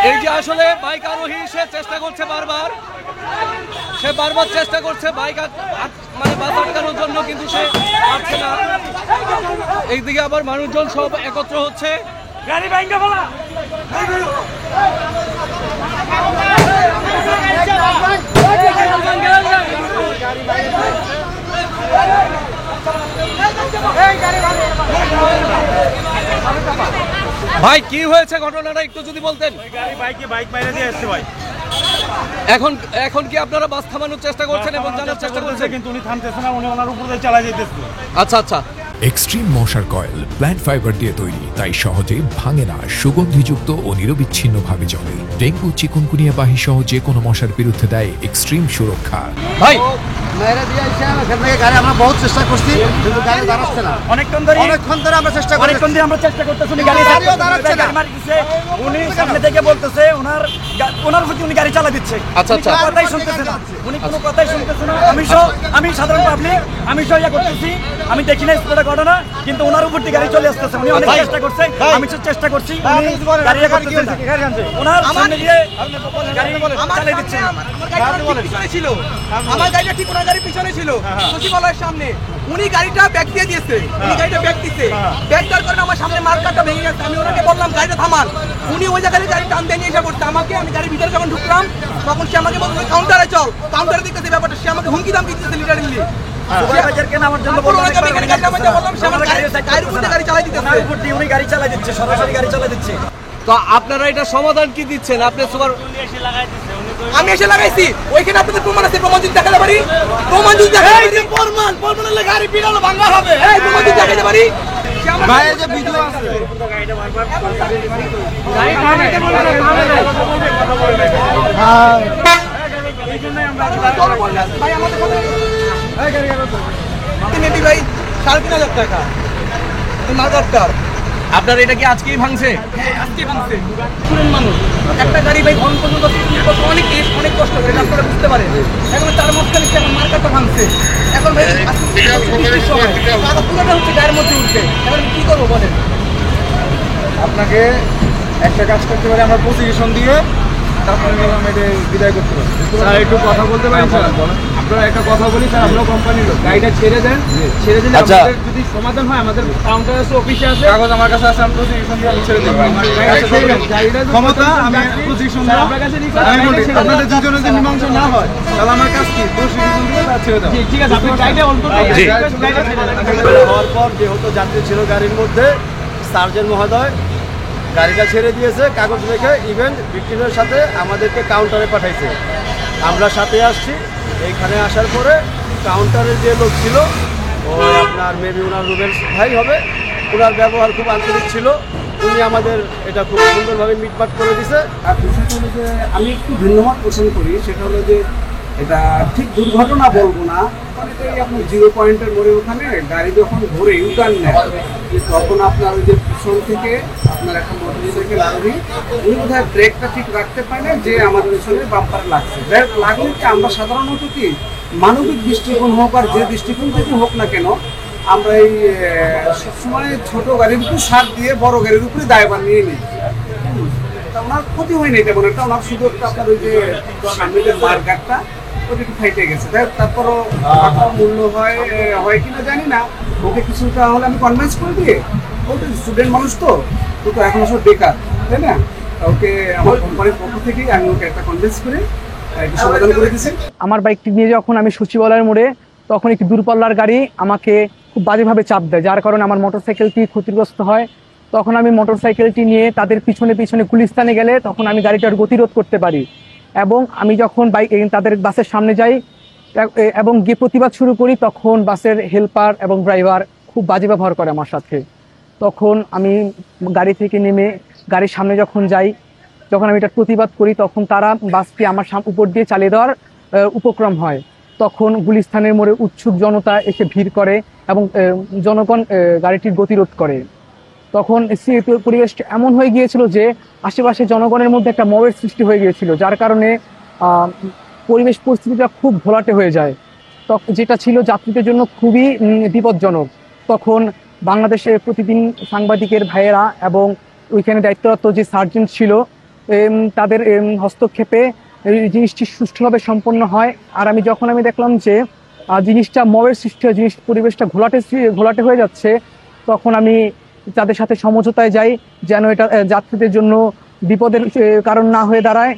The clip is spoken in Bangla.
এই যে আসলে বাইক আরোহী সে চেষ্টা করছে বারবার চেষ্টা করছে বাইক মানে বাস আটকানোর জন্য, কিন্তু সে পারছে না। এইদিকে আবার মানুষজন সব একত্র হচ্ছে। গাড়ি ভাঙা ফেলা। ভাই কি হয়েছে ঘটনাটা একটু যদি বলতেন। বাইক মাইরে দিয়ে আসছে ভাই। এখন কি আপনারা বাস থামানোর চেষ্টা করছেন এবং জানার চেষ্টা করছেন, কিন্তু উনি থামতেছে না, উনি ওনার উপরে চালা যাইতেছে। আচ্ছা আচ্ছা। এক্সট্রিম মশার কয়েল প্ল্যান্ট ফাইবার দিয়ে তৈরি, তাই সহজে ভাঙে না, সুগন্ধিযুক্ত ও নিরবিচ্ছিন্নভাবে জ্বলে। ডেঙ্গু, চিকুনগুনিয়া বাহি সহ যে কোনো মশার বিরুদ্ধে দেয় এক্সট্রিম সুরক্ষা। ভাই গাড়ি আমরা বহুত চেষ্টা করছি, কিন্তু গাড়ি দাঁড়াচ্ছে না। অনেকক্ষণ ধরে আমরা চেষ্টা করতেছি, গাড়িও দাঁড়াচ্ছে না। উনি সামনে থেকে বলতেছে ওনার প্রতি উনি গাড়ি চালা দিচ্ছে। আচ্ছা আচ্ছা। কথাই শুনতেছে না, উনি কোনো কথাই শুনতেছে না। আমি সাধারণ পাবলিক, আমি ইয়া করতেছি, আমি দেখি না স্পটে ঘটনা, কিন্তু ওনার উপর দিয়ে গাড়ি চলে আসতেছে। উনি অনেক চেষ্টা করছে, আমি চেষ্টা করছি, গাড়ি করতেছে না। ওনার সামনে দিয়ে গাড়ি চালিয়ে দিচ্ছে। আমার গাড়িটা ঠিক ওনার গাড়ির পিছনে ছিল, সচিবালয়ের সামনে। উনি গাড়িটা ব্যাক দিয়ে দিয়েছে, উনি গাড়িটা ব্যাক দিচ্ছে। ব্যাক দেওয়ার কারণে আমার সামনে মার্কারটা ভেঙে গেছে। আমি ওনাকে বললাম গাড়িটা থামান, উনি ওই জায়গায় গাড়ি টান দিয়ে নিয়ে এসে পড়ছে আমাকে। আমি গাড়ির ভিতরে যখন ঢুকলাম তখন সে আমাকে বলছে কাউন্টারে চল, কাউন্টারে দেখতেছে ব্যাপারটা। সে আমাকে হুমকি দাম দিতেছে লিটারেলি। তো আপনারা এটা সমাধান কি দিচ্ছেন? আপনি সুপার আমি এসে লাগাইছি, ওইখানে আপনাদের প্রমাণ আছে, প্রমাণ যদি দেখাতে পারি, প্রমাণ যদি দেখাতে পারি, প্রমাণের গাড়ি পিড়ালো ভাঙা হবে। এই প্রমাণ যদি দেখাতে পারি, ভাই যে ভিডিও আছে গাড়ি থামাইতে বলে না, ভাই আমাদের কথা এই গাড়ি নেবি ভাই 3,500 টাকা এই মার্কারটার। আপনার এটা কি আজকেই ভাঙছে? হ্যাঁ আজকে ভাঙছে। পুরনো মানুষ একটা গাড়ি ভাই ঘন পর্যন্ত অনেক কষ্ট করে রাস্তাটা বুঝতে পারে। এখন তার মাঝখানে আমার মার্কারটা ভাঙছে। এখন ভাই পুরোটা হচ্ছে গায়ের মধ্যে উঠবে। এখন কি করবো বলেন? আপনাকে একটা কাজ করতে পারি, আমরা প্রসিকিউশন দিয়ে তারপরে গেলাম এটা বিদায় করতে পারি। স্যার একটু কথা বলতে পারেন স্যার? আপনারা একটা কথা বলি স্যার, আমরাও কোম্পানির লোক, গাড়িটা ছেড়ে দেন, ছেড়ে দিলে আমাদের যদি সমাধান হয়, আমাদের কাউন্টার আছে, অফিসে আছে, কাগজ আমার কাছে আছে, আমি প্রসিকিউশন দিয়ে ছেড়ে দেব। ক্ষমতা আমি প্রসিকিউশন দিয়ে আপনার কাছে আমি বলি, আপনাদের দুজনের যদি মীমাংসা না হয় তাহলে আমার কাজ কি? প্রসিকিউশন দিয়ে ছেড়ে দেব। ঠিক আছে, আপনি গাড়িটা অন্তত হওয়ার পর যেহেতু যাত্রী ছিল গাড়ির মধ্যে, সার্জেন্ট মহোদয় গাড়িটা ছেড়ে দিয়েছে কাগজ রেখে, ইভেন্ট ভিক্টিমের সাথে আমাদেরকে কাউন্টারে পাঠাইছে। আমরা সাথে আসছি। এইখানে আসার পরে কাউন্টারের যে লোক ছিল, ওই আপনার মেবি ওনার রুবেলস ভাই হবে, ওনার ব্যবহার খুব আন্তরিক ছিল। উনি আমাদের এটা খুব সুন্দরভাবে মিটমাট করে দিছে। আর বিষয়টা হলো যে আমি একটু ভিন্নমত পোষণ করি, সেটা হলো যে এটা ঠিক দুর্ঘটনা বলবো না, কারণ এটাই আপনার 0 পয়েন্টের মোড়ে ওখানে গাড়ি যখন ঘুরে ইউটার্ন নেয়, তখন আপনার ওই যে পিছন থেকে আপনার একটা মোটরসাইকেল আরোহী, উনি বোধহয় ব্রেকটা ঠিক রাখতে পারে না, যে আমাদের পিছনে বাম্পারে লাগছে। ব্রেক লাগলে কি আমরা সাধারণত কি মানবিক দৃষ্টিকোণ হোক আর যে দৃষ্টিকোণ থেকে হোক না কেন, আমরা এই সবসময় ছোট গাড়ির উপর সার দিয়ে বড় গাড়ির উপরে দায়ভার নিয়ে নিই। ওনার ক্ষতি হয়নি তেমন একটা, ওনার শুধু একটা আপনার ওই যে সামনের মার্কারটা ওটা একটু ফাইটে গেছে। তারপরও মূল্য হয় কিনা জানি না, ওকে কিছুটা হলে আমি কনভিন্স করে দিয়ে, ওটা স্টুডেন্ট মানুষ তো এখন আসলে বেকার, তাই না? ওকে আমার কোম্পানির পক্ষ থেকেই আমি ওকে একটা কনভিন্স করে একটু সমাধান করে দিয়েছি। আমার বাইকটি নিয়ে যখন আমি সচিবালয়ের মোড়ে, তখন একটি দূরপাল্লার গাড়ি আমাকে খুব বাজেভাবে চাপ দেয়, যার কারণে আমার মোটরসাইকেলটি ক্ষতিগ্রস্ত হয়। তখন আমি মোটরসাইকেলটি নিয়ে তাদের পিছনে গুলিস্তানে গেলে তখন আমি গাড়িটার গতিরোধ করতে পারি, এবং আমি যখন তাদের বাসের সামনে যাই এবং গিয়ে প্রতিবাদ শুরু করি, তখন বাসের হেল্পার এবং ড্রাইভার খুব বাজে ব্যবহার করে আমার সাথে। তখন আমি গাড়ি থেকে নেমে গাড়ির সামনে যখন যাই, যখন আমি এটার প্রতিবাদ করি, তখন তারা বাসটি আমার উপর দিয়ে চালিয়ে দেওয়ার উপক্রম হয়। তখন গুলিস্তানের মোড়ে উৎসুক জনতা এসে ভিড় করে এবং জনগণ গাড়িটির গতিরোধ করে। তখন পরিবেশটা এমন হয়ে গিয়েছিল যে আশেপাশে জনগণের মধ্যে একটা মবের সৃষ্টি হয়ে গিয়েছিল, যার কারণে পরিবেশ পরিস্থিতিটা খুব ঘোলাটে হয়ে যায়, যেটা ছিল যাত্রীদের জন্য খুবই বিপজ্জনক। তখন বাংলাদেশের প্রতিদিন সাংবাদিকের ভাইয়েরা এবং ওইখানে দায়িত্বরত যে সার্জেন্ট ছিল, তাদের হস্তক্ষেপে এই জিনিসটি সুষ্ঠুভাবে সম্পন্ন হয়। আর যখন আমি দেখলাম যে জিনিসটা মবের সৃষ্টি হয়, পরিবেশটা ঘোলাটে হয়ে যাচ্ছে, তখন আমি তাদের সাথে সমঝোতায় যাই যেন এটা যাত্রীদের জন্য বিপদের কারণ না হয়ে দাঁড়ায়।